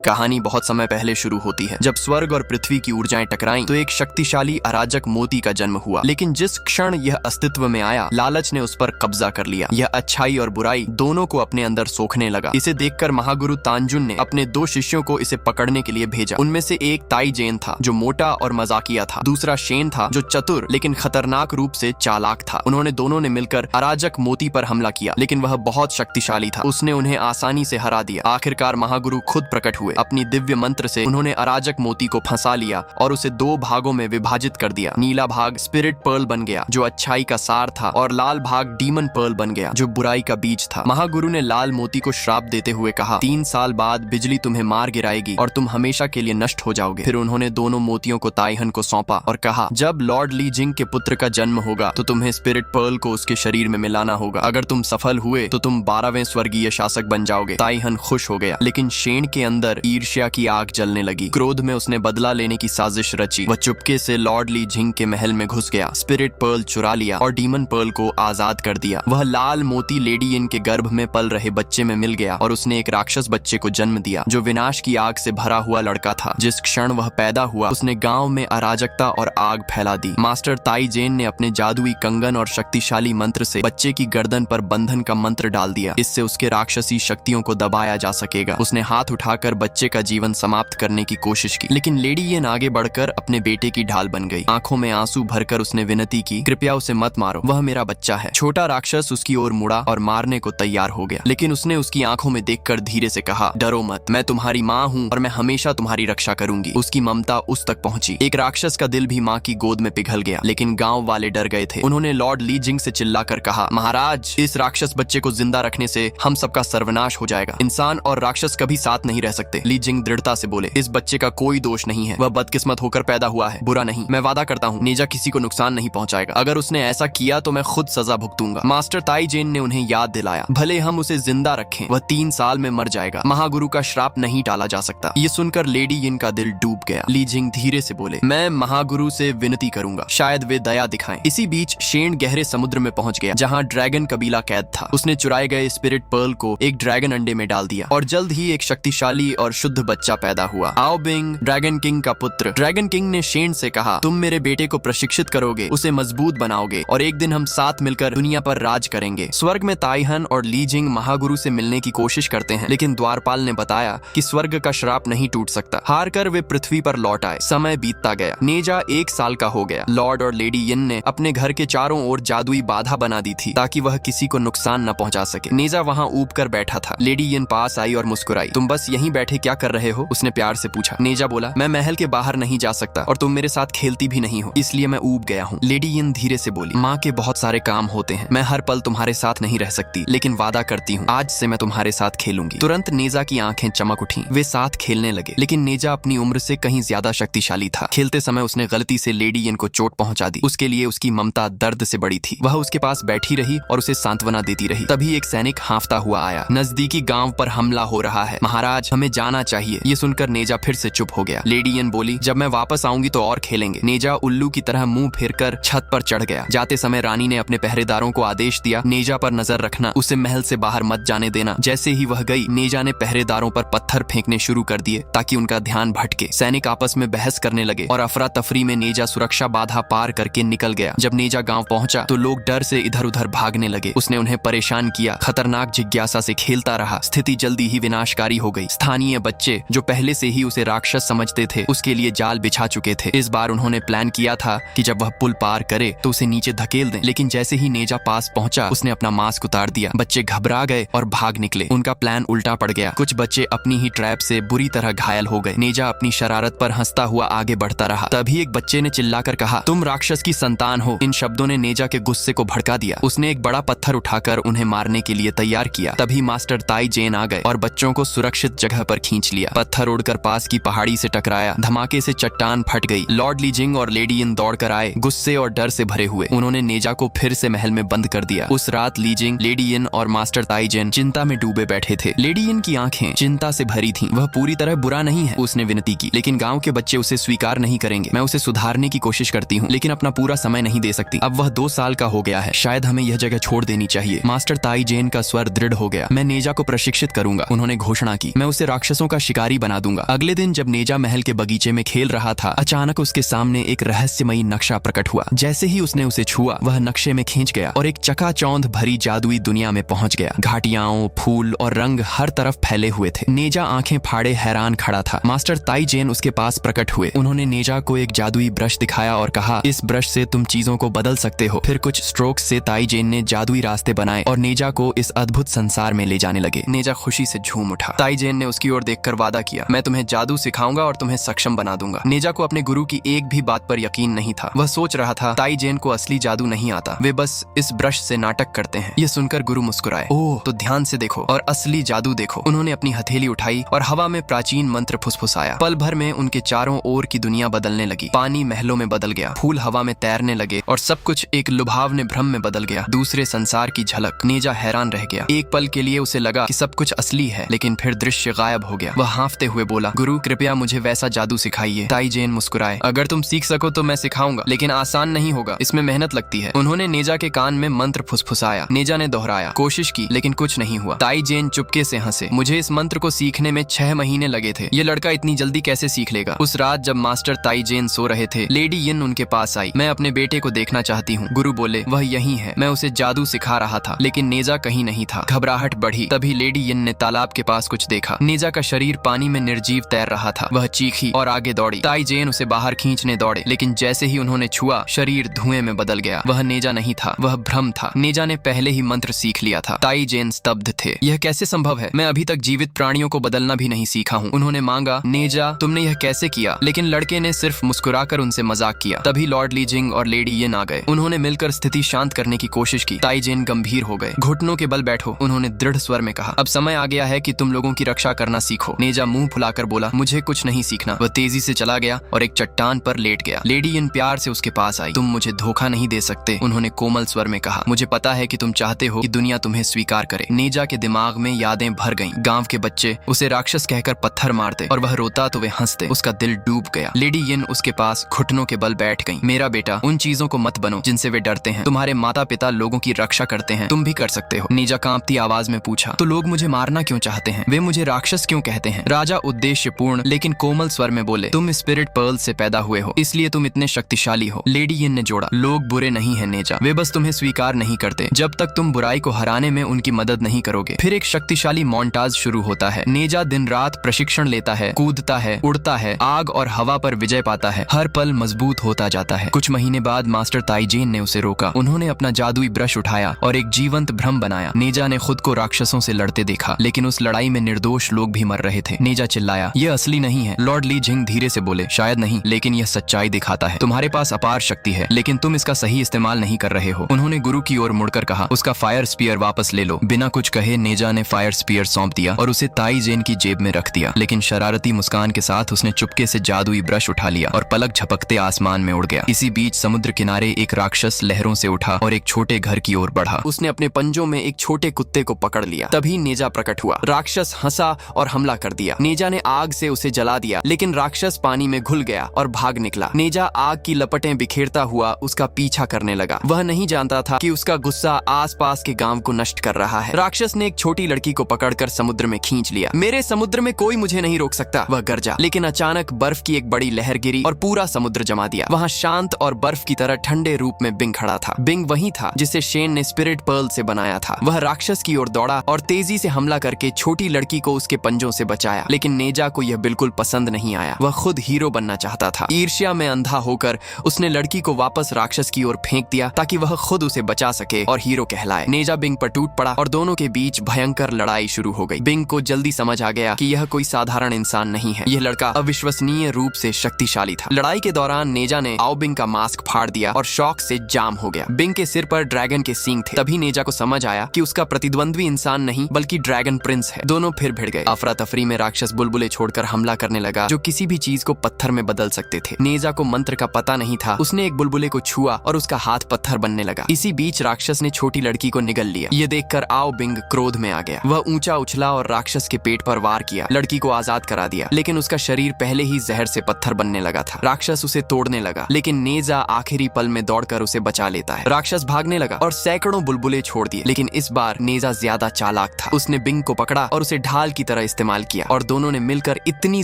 कहानी बहुत समय पहले शुरू होती है। जब स्वर्ग और पृथ्वी की ऊर्जाएं टकराईं तो एक शक्तिशाली अराजक मोती का जन्म हुआ। लेकिन जिस क्षण यह अस्तित्व में आया, लालच ने उस पर कब्जा कर लिया। यह अच्छाई और बुराई दोनों को अपने अंदर सोखने लगा। इसे देखकर महागुरु तांजुन ने अपने 2 शिष्यों को इसे पकड़ने के लिए भेजा। उनमें से एक ताई जेन था जो मोटा और मजाकिया था। दूसरा शेन था जो चतुर लेकिन खतरनाक रूप से चालाक था। उन्होंने दोनों ने मिलकर अराजक मोती पर हमला किया, लेकिन वह बहुत शक्तिशाली था। उसने उन्हें आसानी से हरा दिया। आखिरकार महागुरु खुद प्रकट हुए। अपनी दिव्य मंत्र से उन्होंने अराजक मोती को फंसा लिया और उसे 2 भागों में विभाजित कर दिया। नीला भाग स्पिरिट पर्ल बन गया जो अच्छाई का सार था, और लाल भाग डीमन पर्ल बन गया जो बुराई का बीज था। महागुरु ने लाल मोती को श्राप देते हुए कहा, 3 साल बाद बिजली तुम्हें मार गिराएगी और तुम हमेशा के लिए नष्ट हो जाओगे। फिर उन्होंने दोनों मोतियों को ताइहन को सौंपा और कहा, जब लॉर्ड ली जिंग के पुत्र का जन्म होगा तो तुम्हें स्पिरिट पर्ल को उसके शरीर में मिलाना होगा। अगर तुम सफल हुए तो तुम 12वें स्वर्गीय शासक बन जाओगे। ताइहन खुश हो गया, लेकिन शेन के अंदर ईर्ष्या की आग जलने लगी। क्रोध में उसने बदला लेने की साजिश रची। वह चुपके से लॉर्ड ली जिंग के महल में घुस गया, स्पिरिट पर्ल चुरा लिया और डीमन पर्ल को आजाद कर दिया। वह लाल मोती लेडी इन के गर्भ में पल रहे बच्चे में मिल गया और उसने एक राक्षस बच्चे को जन्म दिया जो विनाश की आग से भरा हुआ लड़का था। जिस क्षण वह पैदा हुआ उसने गांव में अराजकता और आग फैला दी। मास्टर ताई जेन ने अपने जादुई कंगन और शक्तिशाली मंत्र से बच्चे की गर्दन पर बंधन का मंत्र डाल दिया। इससे उसके राक्षसी शक्तियों को दबाया जा सकेगा। उसने हाथ उठाकर बच्चे का जीवन समाप्त करने की कोशिश की, लेकिन लेडी येन आगे बढ़कर अपने बेटे की ढाल बन गई। आंखों में आंसू भरकर उसने विनती की, कृपया उसे मत मारो, वह मेरा बच्चा है। छोटा राक्षस उसकी ओर मुड़ा और मारने को तैयार हो गया, लेकिन उसने उसकी आंखों में देखकर धीरे से कहा, डरो मत, मैं तुम्हारी माँ हूँ और मैं हमेशा तुम्हारी रक्षा करूंगी। उसकी ममता उस तक पहुंची। एक राक्षस का दिल भी माँ की गोद में पिघल गया, लेकिन गाँव वाले डर गए थे। उन्होंने लॉर्ड ली जिंग से चिल्लाकर कहा, महाराज, इस राक्षस बच्चे को जिंदा रखने से हम सबका सर्वनाश हो जाएगा। इंसान और राक्षस कभी साथ नहीं रह सकते। ली जिंग दृढ़ता से बोले, इस बच्चे का कोई दोष नहीं है, वह बदकिस्मत होकर पैदा हुआ है, बुरा नहीं। मैं वादा करता हूँ नेजा किसी को नुकसान नहीं पहुंचाएगा। अगर उसने ऐसा किया तो मैं खुद सजा भुगतूंगा। मास्टर ताई जेन ने उन्हें याद दिलाया, भले हम उसे जिंदा रखें, वह 3 साल में मर जाएगा। महागुरु का श्राप नहीं टाला जा सकता। ये सुनकर लेडी यिन का दिल डूब गया। ली जिंग धीरे से बोले, मैं महागुरु से विनती करूंगा, शायद वे दया दिखाएं। इसी बीच शेन गहरे समुद्र में पहुंच गया जहाँ ड्रैगन कबीला कैद था। उसने चुराए गए स्पिरिट पर्ल को एक ड्रैगन अंडे में डाल दिया और जल्द ही एक शक्तिशाली और शुद्ध बच्चा पैदा हुआ। आओ बिंग, ड्रैगन किंग का पुत्र। ड्रैगन किंग ने शेन से कहा, तुम मेरे बेटे को प्रशिक्षित करोगे, उसे मजबूत बनाओगे और एक दिन हम साथ मिलकर दुनिया पर राज करेंगे। स्वर्ग में ताइहन और ली जिंग महागुरु से मिलने की कोशिश करते हैं, लेकिन द्वारपाल ने बताया कि स्वर्ग का श्राप नहीं टूट सकता। हार कर वे पृथ्वी पर लौट आए। समय बीतता गया। नेजा 1 साल का हो गया। लॉर्ड और लेडी यिन ने अपने घर के चारों ओर जादुई बाधा बना दी थी ताकि वह किसी को नुकसान न पहुंचा सके। नेजा वहां ऊब कर बैठा था। लेडी यिन पास आई और मुस्कुराई। तुम बस यहीं बैठे क्या कर रहे हो? उसने प्यार से पूछा। नेजा बोला, मैं महल के बाहर नहीं जा सकता और तुम मेरे साथ खेलती भी नहीं हो, इसलिए मैं ऊब गया हूँ। लेडी यिन धीरे से बोली, माँ के बहुत सारे काम होते हैं, मैं हर पल तुम्हारे साथ नहीं रह सकती, लेकिन वादा करती हूँ आज से मैं तुम्हारे साथ खेलूंगी। तुरंत नेजा की आंखें चमक उठी। वे साथ खेलने लगे, लेकिन नेजा अपनी उम्र से कहीं ज्यादा शक्तिशाली था। खेलते समय उसने गलती से लेडी यिन को चोट पहुंचा दी। उसके लिए उसकी ममता दर्द से बड़ी थी। वह उसके पास बैठी रही और उसे सांत्वना देती रही। तभी एक सैनिक हाँफता हुआ आया, नजदीकी गांव पर हमला हो रहा है, महाराज हमें जाना चाहिए। ये सुनकर नेजा फिर से चुप हो गया। लेडी यिन बोली, जब मैं वापस आऊंगी तो और खेलेंगे। नेजा उल्लू की तरह मुंह फेरकर छत पर चढ़ गया। जाते समय रानी ने अपने पहरेदारों को आदेश दिया, नेजा पर नजर रखना, उसे महल से बाहर मत जाने देना। जैसे ही वह गई, नेजा ने पहरेदारों पर पत्थर फेंकने शुरू कर दिए ताकि उनका ध्यान भटके। सैनिक आपस में बहस करने लगे और अफरा तफरी में नेजा सुरक्षा बाधा पार करके निकल गया। जब नेजा गांव पहुंचा तो लोग डर से इधर उधर भागने लगे। उसने उन्हें परेशान किया, खतरनाक जिज्ञासा से खेलता रहा। स्थिति जल्दी ही विनाशकारी हो गई। स्थानीय बच्चे जो पहले से ही उसे राक्षस समझते थे, उसके लिए जाल बिछा चुके थे। इस बार उन्होंने प्लान किया था कि जब वह पुल पार करे तो उसे नीचे धकेल दें, लेकिन जैसे ही नेजा पास पहुंचा उसने अपना मास्क उतार दिया। बच्चे घबरा गए और भाग निकले। उनका प्लान उल्टा पड़ गया। कुछ बच्चे अपनी ही ट्रैप से बुरी तरह घायल हो गए। नेजा अपनी शरारत पर हंसता हुआ आगे बढ़ता रहा। तभी एक बच्चे ने चिल्लाकर कहा, तुम राक्षस की संतान हो। इन शब्दों ने नेजा के गुस्से को भड़का दिया। उसने एक बड़ा पत्थर उठाकर उन्हें मारने के लिए तैयार किया। तभी मास्टर ताई जेन आ गए और बच्चों को सुरक्षित जगह पर खींच लिया। पत्थर उड़कर पास की पहाड़ी से टकराया। धमाके से चट्टान फट गई। लॉर्ड ली जिंग और लेडी यिन दौड़कर आए, गुस्से और डर से भरे हुए। उन्होंने नेजा को फिर से महल में बंद कर दिया। उस रात ली जिंग, लेडी यिन और मास्टर ताई जेन चिंता में डूबे बैठे थे। लेडी यिन की आंखें चिंता से भरी थीं। वह पूरी तरह बुरा नहीं है, उसने विनती की, लेकिन गांव के बच्चे उसे स्वीकार नहीं करेंगे। मैं उसे सुधारने की कोशिश करती हूँ, लेकिन अपना पूरा समय नहीं दे सकती। अब वह 2 साल का हो गया है, शायद हमें यह जगह छोड़ देनी चाहिए। मास्टर ताई जेन का स्वर दृढ़ हो गया। मैं नेजा को प्रशिक्षित करूंगा, उन्होंने घोषणा की। मैं उसे राक्षस राक्षसों का शिकारी बना दूंगा। अगले दिन जब नेजा महल के बगीचे में खेल रहा था, अचानक उसके सामने एक रहस्यमयी नक्शा प्रकट हुआ। जैसे ही उसने उसे छुआ, वह नक्शे में खींच गया और एक चकाचौंध भरी जादुई दुनिया में पहुंच गया। घाटियाओं, फूल और रंग हर तरफ फैले हुए थे। नेजा आंखें फाड़े हैरान खड़ा था। मास्टर ताई जेन उसके पास प्रकट हुए। उन्होंने नेजा को एक जादुई ब्रश दिखाया और कहा, इस ब्रश से तुम चीजों को बदल सकते हो। फिर कुछ स्ट्रोक्स से ताई जेन ने जादुई रास्ते बनाए और नेजा को इस अद्भुत संसार में ले जाने लगे। नेजा खुशी से झूम उठा। ताई जेन ने उसकी ओर देखकर वादा किया, मैं तुम्हें जादू सिखाऊंगा और तुम्हें सक्षम बना दूंगा। नेजा को अपने गुरु की एक भी बात पर यकीन नहीं था। वह सोच रहा था ताई जेन को असली जादू नहीं आता, वे बस इस ब्रश से नाटक करते हैं। यह सुनकर गुरु मुस्कुराए। ओह, तो ध्यान से देखो और असली जादू देखो। उन्होंने अपनी हथेली उठाई और हवा में प्राचीन मंत्र फुसफुसाया। पल भर में उनके चारों ओर की दुनिया बदलने लगी। पानी महलों में बदल गया, फूल हवा में तैरने लगे और सब कुछ एक लुभावने भ्रम में बदल गया। दूसरे संसार की झलक। नेजा हैरान रह गया। एक पल के लिए उसे लगा कि सब कुछ असली है, लेकिन फिर दृश्य गायब हो गया। वह हाँफते हुए बोला, गुरु कृपया मुझे वैसा जादू सिखाइए। ताई जेन मुस्कुराए। अगर तुम सीख सको तो मैं सिखाऊंगा, लेकिन आसान नहीं होगा, इसमें मेहनत लगती है। उन्होंने नेजा के कान में मंत्र फुसफुसाया। नेजा ने दोहराया, कोशिश की, लेकिन कुछ नहीं हुआ। ताई जेन चुपके से हंसे। मुझे इस मंत्र को सीखने में 6 महीने लगे थे। ये लड़का इतनी जल्दी कैसे सीख लेगा? उस रात जब मास्टर ताई जेन सो रहे थे, लेडी यिन उनके पास आई। मैं अपने बेटे को देखना चाहती हूँ। गुरु बोले, वह यही है। मैं उसे जादू सिखा रहा था, लेकिन नेजा कहीं नहीं था। घबराहट बढ़ी। तभी लेडी यिन ने तालाब के पास कुछ देखा। नेजा का शरीर पानी में निर्जीव तैर रहा था। वह चीखी और आगे दौड़ी। ताई जेन उसे बाहर खींचने दौड़े, लेकिन जैसे ही उन्होंने छुआ, शरीर धुएं में बदल गया। वह नेजा नहीं था, वह भ्रम था। नेजा ने पहले ही मंत्र सीख लिया था। ताई जेन स्तब्ध थे। यह कैसे संभव है? मैं अभी तक जीवित प्राणियों को बदलना भी नहीं सीखा हूँ। उन्होंने मांगा, नेजा तुमने यह कैसे किया? लेकिन लड़के ने सिर्फ मुस्कुराकर उनसे मजाक किया। तभी लॉर्ड ली जिंग और लेडी यिन आ गए। उन्होंने मिलकर स्थिति शांत करने की कोशिश की। ताई जेन गंभीर हो गए। घुटनों के बल बैठो, उन्होंने दृढ़ स्वर में कहा। अब समय आ गया है कि तुम लोगों की रक्षा करना सीखो। नेजा मुंह फुलाकर बोला, मुझे कुछ नहीं सीखना। वह तेजी से चला गया और एक चट्टान पर लेट गया। लेडी यिन प्यार से उसके पास आई। तुम मुझे धोखा नहीं दे सकते, उन्होंने कोमल स्वर में कहा। मुझे पता है कि तुम चाहते हो कि दुनिया तुम्हें स्वीकार करे। नेजा के दिमाग में यादें भर गईं। गांव के बच्चे उसे राक्षस कहकर पत्थर मारते और वह रोता तो वे हंसते। उसका दिल डूब गया। लेडी यिन उसके पास घुटनों के बल बैठ गईं। मेरा बेटा, उन चीजों को मत बनो जिनसे वे डरते हैं। तुम्हारे माता पिता लोगों की रक्षा करते हैं, तुम भी कर सकते हो। नेजा कांपती आवाज में पूछा, तो लोग मुझे मारना क्यों चाहते हैं? वे मुझे राक्षस क्यों कहते हैं? राजा उद्देश्यपूर्ण लेकिन कोमल स्वर में बोले, तुम स्पिरिट पर्ल से पैदा हुए हो, इसलिए तुम इतने शक्तिशाली हो। लेडी यिन ने जोड़ा, लोग बुरे नहीं है नेजा, वे बस तुम्हें स्वीकार नहीं करते जब तक तुम बुराई को हराने में उनकी मदद नहीं करोगे। फिर एक शक्तिशाली मोन्टाज शुरू होता है। नेजा दिन रात प्रशिक्षण लेता है, कूदता है, उड़ता है, आग और हवा पर विजय पाता है। हर पल मजबूत होता जाता है। कुछ महीने बाद मास्टर ताई जेन ने उसे रोका। उन्होंने अपना जादुई ब्रश उठाया और एक जीवंत भ्रम बनाया। नेजा ने खुद को राक्षसों से लड़ते देखा, लेकिन उस लड़ाई में निर्दोष लोग भी मर रहे थे। नेजा चिल्लाया, यह असली नहीं है। लॉर्ड ली जिंग धीरे से बोले, शायद नहीं, लेकिन यह सच्चाई दिखाता है। तुम्हारे पास अपार शक्ति है, लेकिन तुम इसका सही इस्तेमाल नहीं कर रहे हो। उन्होंने गुरु की ओर मुड़कर कहा, उसका फायर स्पीयर वापस ले लो। बिना कुछ कहे नेजा ने फायर स्पीयर सौंप दिया और उसे ताई जेन की जेब में रख दिया। लेकिन शरारती मुस्कान के साथ उसने चुपके से जादुई ब्रश उठा लिया और पलक झपकते आसमान में उड़ गया। इसी बीच समुद्र किनारे एक राक्षस लहरों से उठा और एक छोटे घर की ओर बढ़ा। उसने अपने पंजों में एक छोटे कुत्ते को पकड़ लिया। तभी नेजा प्रकट हुआ। राक्षस हंसा और हमला कर दिया। नेजा ने आग से उसे जला दिया, लेकिन राक्षस पानी में घुल गया और भाग निकला। नेजा आग की लपटें बिखेरता हुआ उसका पीछा करने लगा। वह नहीं जानता था कि उसका गुस्सा आसपास के गांव को नष्ट कर रहा है। राक्षस ने एक छोटी लड़की को पकड़कर समुद्र में खींच लिया। मेरे समुद्र में कोई मुझे नहीं रोक सकता, वह गरजा। लेकिन अचानक बर्फ की एक बड़ी लहर गिरी और पूरा समुद्र जमा दिया। वहां शांत और बर्फ की तरह ठंडे रूप में बिंग खड़ा था। बिंग वही था जिसे शेन ने स्पिरिट पर्ल से बनाया था। वह राक्षस की ओर दौड़ा और तेजी से हमला करके छोटी लड़की को उसके पंजों से बचाया। लेकिन नेजा को यह बिल्कुल पसंद नहीं आया। वह खुद हीरो बनना चाहता था। ईर्ष्या में अंधा होकर उसने लड़की को वापस राक्षस की ओर फेंक दिया ताकि वह खुद उसे बचा सके और हीरो कहलाए। नेजा बिंग पर टूट पड़ा और दोनों के बीच भयंकर लड़ाई शुरू हो गई। बिंग को जल्दी समझ आ गया कि यह कोई साधारण इंसान नहीं है। यह लड़का अविश्वसनीय रूप से शक्तिशाली था। लड़ाई के दौरान नेजा ने आओ बिंग का मास्क फाड़ दिया और शॉक से जाम हो गया। बिंग के सिर पर ड्रैगन के सींग थे। तभी नेजा को समझ आया कि उसका प्रतिद्वंद्वी इंसान नहीं बल्कि ड्रैगन प्रिंस है। दोनों फिर भिड़ गए। अफरा तफरी में राक्षस बुलबुले छोड़कर हमला करने लगा जो किसी भी चीज को पत्थर में बदल सकते थे। नेजा को मंत्र का पता नहीं था। उसने एक बुलबुले को छुआ और उसका हाथ पत्थर बनने लगा। इसी बीच राक्षस ने छोटी लड़की को निगल लिया। ये देखकर आओ बिंग क्रोध में आ गया। वह ऊंचा उछला और राक्षस के पेट पर वार किया। लड़की को आजाद करा दिया, लेकिन उसका शरीर पहले ही जहर से पत्थर बनने लगा था। राक्षस उसे तोड़ने लगा, लेकिन नेजा आखिरी पल में दौड़कर उसे बचा लेता है। राक्षस भागने लगा और सैकड़ों बुलबुले छोड़ दिए, लेकिन इस बार नेजा ज्यादा चालाक था। उसने बिंग को पकड़ा और उसे ढाल की तरह इस्तेमाल किया और दोनों ने मिलकर इतनी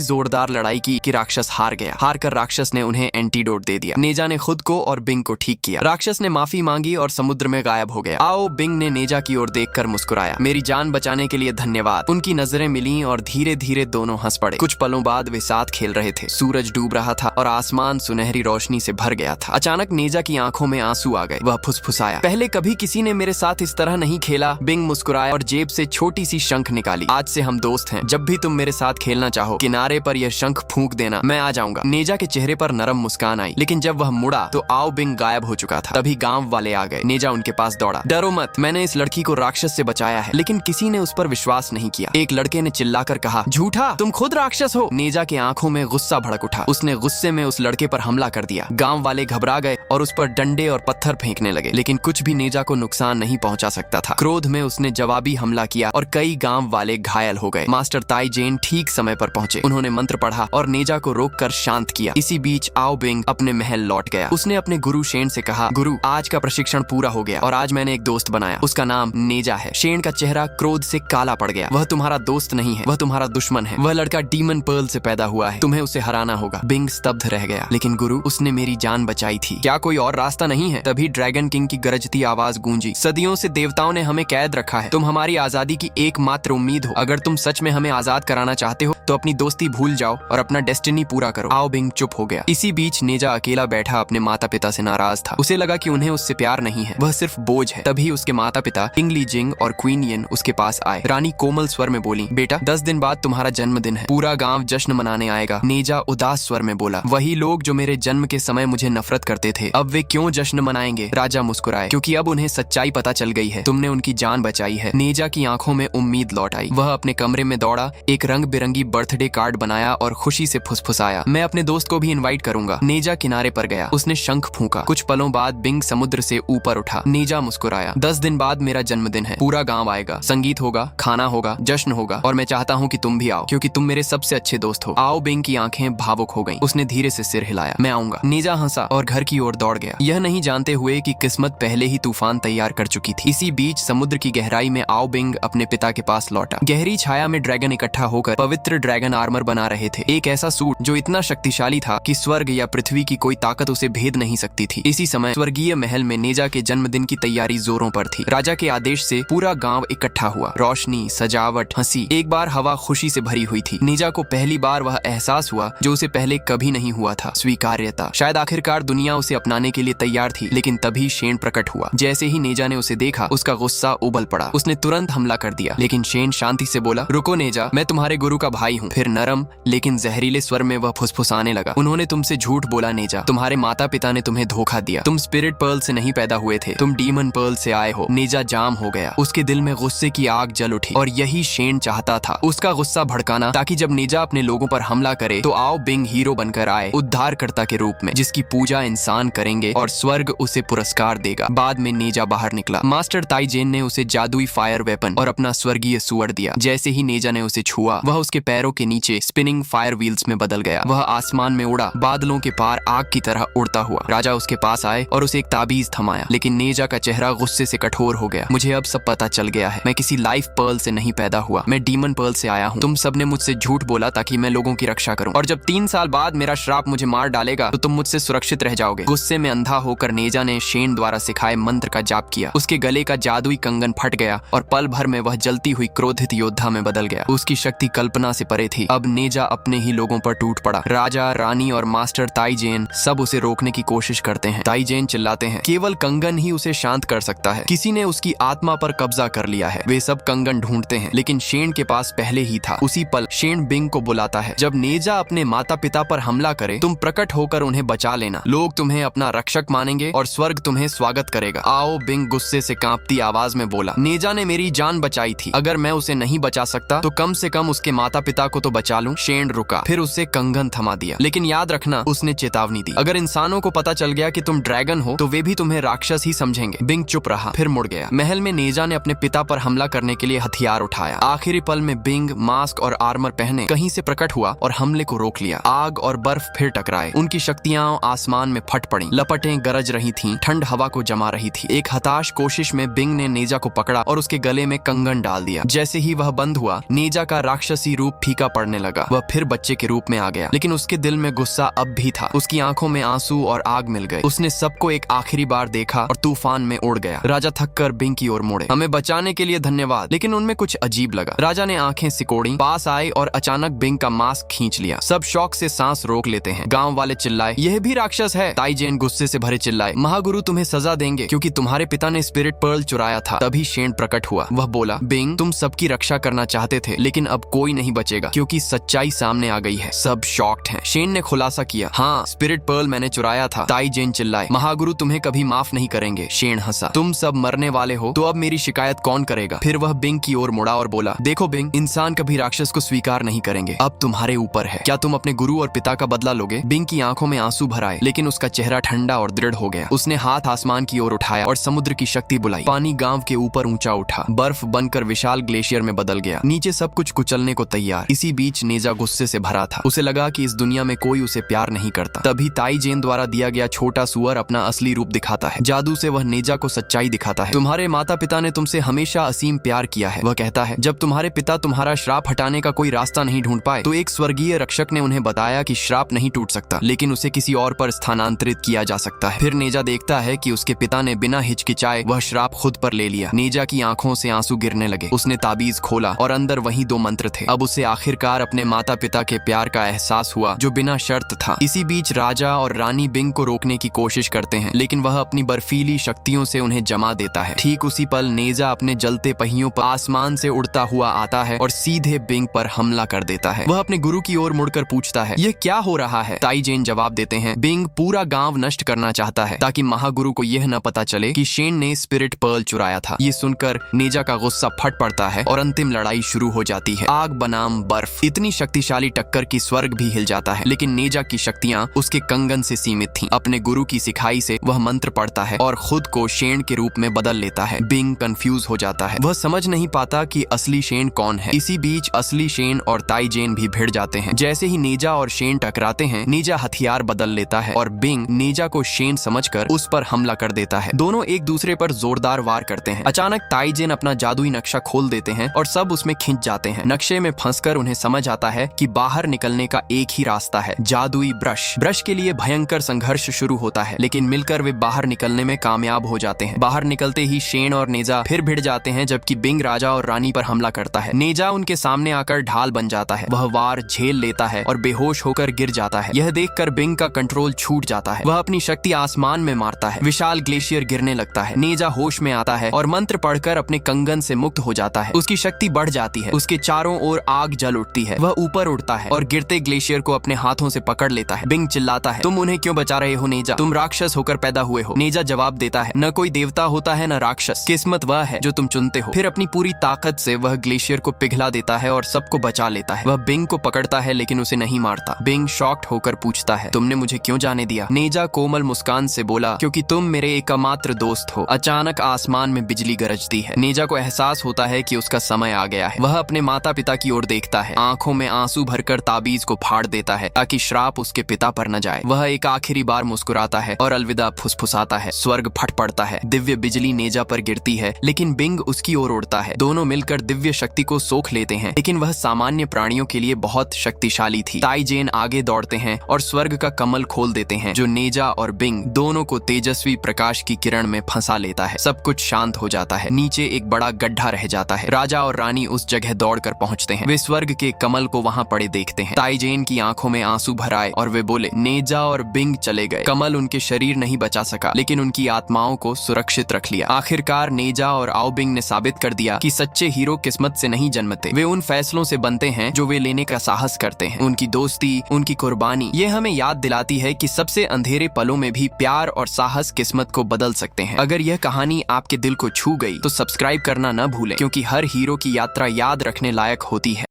जोरदार लड़ाई की कि राक्षस हार गया। हार कर राक्षस ने उन्हें एंटीडोट दे दिया। नेजा ने खुद को और बिंग को ठीक किया। राक्षस ने माफी मांगी और समुद्र में गायब हो गया। आओ बिंग ने नेजा की ओर देखकर मुस्कुराया। मेरी जान बचाने के लिए धन्यवाद। उनकी नजरें मिली और धीरे धीरे दोनों हंस पड़े। कुछ पलों बाद वे साथ खेल रहे थे। सूरज डूब रहा था और आसमान सुनहरी रोशनी से भर गया था। अचानक नेजा की आंखों में आंसू आ गए। वह फुसफुसाया, पहले कभी किसी ने मेरे साथ इस तरह नहीं खेला। बिंग मुस्कुराया और जेब से छोटी सी शंख निकाली। आज से हम दोस्त हैं। जब भी तुम मेरे साथ खेलना चाहो किनारे पर यह शंख फूंक देना, मैं आ जाऊंगा। नेजा के चेहरे पर नरम मुस्कान आई, लेकिन जब वह मुड़ा तो आओ बिंग गायब हो चुका था। तभी गांव वाले आ गए। नेजा उनके पास दौड़ा। डरो मत, मैंने इस लड़की को राक्षस से बचाया है। लेकिन किसी ने उस पर विश्वास नहीं किया। एक लड़के ने चिल्लाकर कहा, झूठा, तुम खुद राक्षस हो। नेजा के आंखों में गुस्सा भड़क उठा। उसने गुस्से में उस लड़के पर हमला कर दिया। गांव वाले घबरा गए और उस पर डंडे और पत्थर फेंकने लगे, लेकिन कुछ भी नेजा को नुकसान नहीं पहुंचा सकता था। क्रोध में उसने जवाबी हमला किया और कई गांव वाले घायल हो गए। मास्टर ताई जेन ठीक समय पर पहुंचे। उन्होंने मंत्र पढ़ा और नेजा को रोककर शांत किया। इसी बीच आओ बिंग अपने महल लौट गया। उसने अपने गुरु शेन से कहा, गुरु, आज का प्रशिक्षण पूरा हो गया और आज मैंने एक दोस्त बनाया। उसका नाम नेजा है। शेन का चेहरा क्रोध से काला पड़ गया। वह तुम्हारा दोस्त नहीं है, वह तुम्हारा दुश्मन है। वह लड़का डीमन पर्ल से पैदा हुआ है। तुम्हें उसे हराना होगा। बिंग स्तब्ध रह गया। लेकिन गुरु, उसने मेरी जान बचाई थी। क्या कोई और रास्ता नहीं है? तभी ड्रैगन किंग की गरजती आवाज गूंजी, सदियों से देवताओं ने हमें कैद रखा है। तुम हमारी आजादी की एकमात्र उम्मीद हो। अगर तुम सच में हमें आजाद कराना चाहते हो तो अपनी दोस्ती भूल जाओ और अपना डेस्टिनी पूरा करो। आओ बिंग चुप हो गया। इसी बीच नेजा अकेला बैठा अपने माता पिता से नाराज था। उसे लगा कि उन्हें उससे प्यार नहीं है, वह सिर्फ बोझ है। तभी उसके माता पिता किंग ली जिंग और क्वीन यिन उसके पास आए। रानी कोमल स्वर में बोली, बेटा, 10 दिन बाद तुम्हारा जन्मदिन है। पूरा गांव जश्न मनाने आएगा। नेजा उदास स्वर में बोला, वही लोग जो मेरे जन्म के समय मुझे नफरत करते थे, अब वे क्यों जश्न मनाएंगे? राजा मुस्कुराए, क्योंकि अब उन्हें सच्चाई पता चल गई है। तुमने उनकी जान बचाई है। नेजा की आंखों में उम्मीद लौट आई। वह अपने कमरे में दौड़ा, एक रंग बिरंगी बर्थडे कार्ड बनाया और खुशी से फुसफुसाया, मैं अपने दोस्त को भी इनवाइट करूंगा। नेजा किनारे पर गया। उसने शंख फूंका। कुछ पलों बाद बिंग समुद्र से ऊपर उठा। नेजा मुस्कुराया, 10 दिन बाद मेरा जन्मदिन है। पूरा गांव आएगा। संगीत होगा, खाना होगा, जश्न होगा और मैं चाहता हूँ कि तुम भी आओ, क्योंकि तुम मेरे सबसे अच्छे दोस्त हो। आओ बिंग की आंखें भावुक हो गईं। उसने धीरे से सिर हिलाया, मैं आऊंगा। नेजा हंसा और घर की ओर दौड़ गया, यह नहीं जानते हुए कि किस्मत पहले ही तूफान तैयार कर चुकी थी। इसी बीच समुद्र की गहराई में आओ बिंग अपने पिता के पास लौटा। गहरी छाया में ड्रैगन इकट्ठा होकर पवित्र ड्रैगन आर्मर बना रहे थे। एक ऐसा सूट जो इतना शक्तिशाली था कि स्वर्ग या पृथ्वी की कोई ताकत उसे भेद नहीं सकती थी। इसी समय स्वर्गीय महल में नेजा के जन्मदिन की तैयारी जोरों पर थी। राजा के आदेश से पूरा गांव इकट्ठा हुआ। रोशनी, सजावट, हंसी, एक बार हवा खुशी से भरी हुई थी। नेजा को पहली बार वह एहसास हुआ जो उसे पहले कभी नहीं हुआ था, स्वीकार्यता। शायद आखिरकार दुनिया उसे अपनाने के लिए तैयार थी। लेकिन तभी शेन प्रकट हुआ। जैसे ही नेजा ने उसे देखा, उसका गुस्सा उबल पड़ा। उसने तुरंत हमला कर दिया, लेकिन शेन शांति से बोला, रुको नेजा, मैं तुम्हारे गुरु का भाई हूँ। फिर नरम लेकिन जहरीले स्वर में वह फुसफुसाने लगा, उन्होंने तुमसे झूठ बोला नेजा। तुम्हारे माता पिता ने तुम्हें धोखा दिया। तुम स्पिरिट पर्ल से नहीं पैदा हुए थे, तुम डीमन पर्ल से आए हो। नेजा जाम हो गया। उसके दिल में गुस्से की आग जल उठी और यही शेन चाहता था, उसका गुस्सा भड़काना, ताकि जब नेजा अपने लोगों पर हमला करे तो आओ बिंग हीरो बनकर आए, उद्धारकर्ता के रूप में, जिसकी पूजा इंसान करेंगे और स्वर्ग उसे पुरस्कार देगा। बाद में नेजा बाहर निकला। मास्टर ताई जेन ने उसे जादुई फायर वेपन और अपना स्वर्गीय सुअर दिया। जैसे ही नेजा ने उसे छुआ, वह उसके पैरों के नीचे स्पिनिंग फायर व्हील्स में बदल गया। वह आसमान में उड़ा, बादलों के पार आग की तरह उड़ता हुआ। राजा उसके पास आए और उसे एक ताबीज थमाया, लेकिन नेजा का चेहरा गुस्से से कठोर हो गया। मुझे अब सब पता चल गया है। मैं किसी लाइफ पर्ल से नहीं पैदा हुआ, मैं डीमन पर्ल से आया हूँ। तुम सबने मुझसे झूठ बोला ताकि मैं लोगों की रक्षा करूं, और जब 3 साल बाद मेरा श्राप मुझे मार डालेगा तो तुम मुझसे सुरक्षित रह जाओगे। गुस्से में अंधा होकर नेजा ने शेन द्वारा सिखाए मंत्र का जाप किया। उसके गले का जादुई कंगन फट गया और पल भर में वह जलती हुई क्रोधित योद्धा में बदल गया। उसकी शक्ति कल्पना से परे थी। अब नेजा अपने ही लोगों पर टूट पड़ा। राजा, रानी और मास्टर ताई जेन सब उसे रोकने की कोशिश करते हैं। ताई जेन चिल्लाते हैं, केवल कंगन ही उसे शांत कर सकता है। किसी ने उसकी आत्मा पर कब्जा कर लिया है। वे सब कंगन ढूंढते हैं, लेकिन शेन के पास पहले ही था। उसी पल शेन बिंग को बुलाता है, जब नेजा अपने माता पिता पर हमला करे, तुम प्रकट होकर उन्हें बचा लेना। लोग तुम्हें अपना रक्षक मानेंगे और स्वर्ग तुम्हें स्वागत करेगा। आओ बिंग गुस्से से कांपती आवाज में बोला, नेजा ने मेरी जान बचाई थी। अगर मैं उसे नहीं बचा सकता तो कम से कम उसके माता पिता को तो बचा लूं। शेन रुका, फिर उससे कंगन थमा दिया, लेकिन याद रखना, उसने चेतावनी दी, अगर इंसानों को पता चल गया कि तुम ड्रैगन हो तो वे भी तुम्हें राक्षस ही समझेंगे। बिंग चुप रहा, फिर मुड़ गया। महल में नेजा ने अपने पिता पर हमला करने के लिए हथियार उठाया। आखिरी पल में बिंग मास्क और आर्मर पहने कहीं से प्रकट हुआ और हमले को रोक लिया। आग और बर्फ फिर टकराए। उनकी शक्तियां आसमान में फट पड़ी। लपटें गरज रही थीं, ठंड हवा को जमा रही थी। एक हताश कोशिश में बिंग ने नेजा को पकड़ा और उसके गले में कंगन डाल दिया। जैसे ही वह बंद हुआ, नेजा का राक्षसी रूप फीका पड़ने लगा। वह फिर बच्चे के रूप में आ गया, लेकिन उसके दिल में गुस्सा अब भी था। उसकी आंखों में आंसू और आग मिल गए। उसने सबको एक आखिरी बार देखा और तूफान में उड़ गया। राजा थककर बिंग की ओर मुड़े। हमें बचाने के लिए धन्यवाद, लेकिन उनमें कुछ अजीब लगा। राजा ने आंखें सिकोड़ी, पास आए और अचानक बिंग का मास्क खींच लिया। सब शौक से सांस रोक लेते हैं। गांव वाले चिल्लाए, यह भी राक्षस है। ताई जेन गुस्से से भरे चिल्लाए, महागुरु तुम्हें सजा देंगे क्योंकि तुम्हारे पिता ने स्पिरिट पर्ल चुराया था। तभी शेन प्रकट हुआ। वह बोला, बिंग तुम सबकी रक्षा करना चाहते थे, लेकिन अब कोई नहीं बचेगा क्योंकि सच्चाई सामने आ गई है। सब शॉक्ड हैं। शेन ने खुलासा किया, हाँ स्पिरिट पर्ल मैंने चुराया था। ताई जेन चिल्लाए, महागुरु तुम्हें कभी माफ नहीं करेंगे। शेन हंसा, तुम सब मरने वाले हो तो अब मेरी शिकायत कौन करेगा। फिर वह बिंग की ओर मुड़ा और बोला, देखो बिंग, इंसान कभी राक्षस को स्वीकार नहीं करेंगे। अब तुम्हारे ऊपर है। क्या तुम अपने गुरु और पिता का बदला लोगे? बिंग की आंखों में आंसू भर आए, लेकिन उसका चेहरा ठंडा और दृढ़ हो गया। उसने हाथ आसमान की ओर उठाया और समुद्र की शक्ति बुलाई। पानी गांव के ऊपर ऊंचा उठा, बर्फ बनकर विशाल ग्लेशियर में बदल गया। नीचे सब कुछ कुचलने को तैयार। इसी बीच नेजा गुस्से से भरा था। उसे लगा कि इस दुनिया में कोई उसे प्यार नहीं करता। तभी ताई जेन द्वारा दिया गया छोटा सुअर अपना असली रूप दिखाता है। जादू से वह नेजा को सच्चाई दिखाता है। तुम्हारे माता पिता ने तुमसे हमेशा असीम प्यार किया है। वह कहता है, जब तुम्हारे पिता तुम्हारा श्राप हटाने का कोई रास्ता नहीं ढूंढ पाए तो एक स्वर्गीय रक्षक ने उन्हें बताया कि श्राप नहीं टूट सकता, लेकिन उसे किसी और पर स्थानांतरित किया जा सकता है। फिर नेजा देखता है कि उसके पिता ने बिना हिचकिचाए वह श्राप खुद पर ले लिया। नेजा की आंखों से आंसू गिरने लगे। उसने ताबीज खोला और अंदर वही 2 मंत्र थे। अब उसे आखिरकार अपने माता पिता के प्यार का एहसास हुआ जो बिना शर्त था। इसी बीच राजा और रानी बिंग को रोकने की कोशिश करते हैं, लेकिन वह अपनी बर्फीली शक्तियों से उन्हें जमा देता है। ठीक उसी पल नेजा अपने जलते पहियों पर आसमान से उड़ता हुआ आता है और सीधे बिंग पर हमला कर देता है। वह अपने गुरु की ओर मुड़कर पूछता है, यह क्या हो रहा है? ताई जेन जवाब देते हैं, बिंग पूरा गांव नष्ट करना चाहता है ताकि महागुरु को यह न पता चले कि शेन ने स्पिरिट पर्ल चुराया था। ये सुनकर नेजा का गुस्सा फट पड़ता है और अंतिम लड़ाई शुरू हो जाती है। आग बनाम बर्फ, इतनी शक्तिशाली टक्कर की स्वर्ग भी हिल जाता है, लेकिन नेजा की शक्तियां उसके कंगन से सीमित थीं। अपने गुरु की सिखाई से वह मंत्र पढ़ता है और खुद को शेन के रूप में बदल लेता है। बिंग कंफ्यूज हो जाता है। वह समझ नहीं पाता कि असली शेन कौन है। इसी बीच असली शेन और ताई जेन भी भिड़ जाते हैं। जैसे ही नेजा और शेन टकराते हैं, नेजा हथियार बदल लेता है और बिंग नेजा को शेन समझकर उस पर हमला कर देता है। दोनों एक दूसरे पर जोरदार वार करते हैं। अचानक ताई जेन अपना जादुई नक्शा खोल देते हैं और सब उसमें खिंच जाते हैं। नक्शे में फंसकर उन्हें समझ आता है कि बाहर निकलने का एक ही रास्ता है, जादुई ब्रश। ब्रश के लिए भयंकर संघर्ष शुरू होता है, लेकिन मिलकर वे बाहर निकलने में कामयाब हो जाते हैं। बाहर निकलते ही शेन और नेजा फिर भिड़ जाते हैं, जबकि बिंग राजा और रानी पर हमला करता है। नेजा उनके सामने आकर ढाल बन जाता है। वह वार झेल लेता है और बेहोश होकर गिर जाता है। यह देखकर बिंग का कंट्रोल छूट जाता है। वह अपनी शक्ति आसमान में मारता है। विशाल ग्लेशियर गिरने लगता है। नेजा होश में आता है और मंत्र पढ़कर अपने कंगन से मुक्त हो जाता है। उसकी शक्ति बढ़ जाती है। उसके चारों ओर आग जल उठती है। वह ऊपर उड़ता है और गिरते ग्लेशियर को अपने हाथों से पकड़ लेता है। बिंग चिल्लाता है, तुम उन्हें क्यों बचा रहे हो नेजा? तुम राक्षस होकर पैदा हुए हो। नेजा जवाब देता है, न कोई देवता होता है न राक्षस, किस्मत वह है जो तुम चुनते हो। फिर अपनी पूरी ताकत से वह ग्लेशियर को पिघला देता है और सबको बचा लेता है। वह बिंग को पकड़ता है लेकिन उसे नहीं मारता। बिंग शॉक्ड होकर पूछता है, तुमने मुझे क्यों जाने दिया? नेजा कोमल मुस्कान से बोला, क्योंकि तुम मेरे एकमात्र दोस्त हो। अचानक आसमान में बिजली गरजती है। नेजा को एहसास होता है कि उसका समय आ गया है। वह अपने माता पिता की ओर देखता है। आंखों में आंसू भरकर ताबीज को फाड़ देता है ताकि श्राप उसके पिता पर न जाए। वह एक आखिरी बार मुस्कुराता है और अलविदा फुसफुसाता है। स्वर्ग फट पड़ता है। दिव्य बिजली नेजा पर गिरती है, लेकिन बिंग उसकी ओर उड़ता है। दोनों मिलकर दिव्य शक्ति को सोख लेते हैं, लेकिन वह सामान्य प्राणियों के लिए बहुत शक्तिशाली थी। ताई जेन आगे दौड़ते हैं और स्वर्ग का कमल खोल देते हैं, जो नेजा और बिंग दोनों को तेजस्वी प्रकाश की किरण में फंसा लेता है। सब कुछ शांत हो जाता है। नीचे एक बड़ा गड्ढा रह जाता है। राजा और रानी उस जगह दौड़कर पहुंचते हैं। वे स्वर्ग के कमल को वहां पड़े देखते हैं। ताई जेन की आंखों में आंसू भर आए और वे बोले, नेजा और बिंग चले गए। कमल उनके शरीर नहीं बचा सका, लेकिन उनकी आत्माओं को सुरक्षित रख लिया। आखिरकार नेजा और आओ बिंग ने साबित कर दिया कि सच्चे हीरो किस्मत से नहीं जन्मते, वे उन फैसलों से बनते हैं जो वे लेने का साहस करते हैं। उनकी दोस्ती, उनकी कुर्बानी, ये हमें याद दिलाती है कि सबसे अंधेरे पलों में भी प्यार और साहस किस्मत को बदल सकते हैं। अगर यह कहानी आपके दिल को छू गई तो सब्सक्राइब करना न भूलें, क्योंकि हर हीरो की यात्रा याद रखने लायक होती है।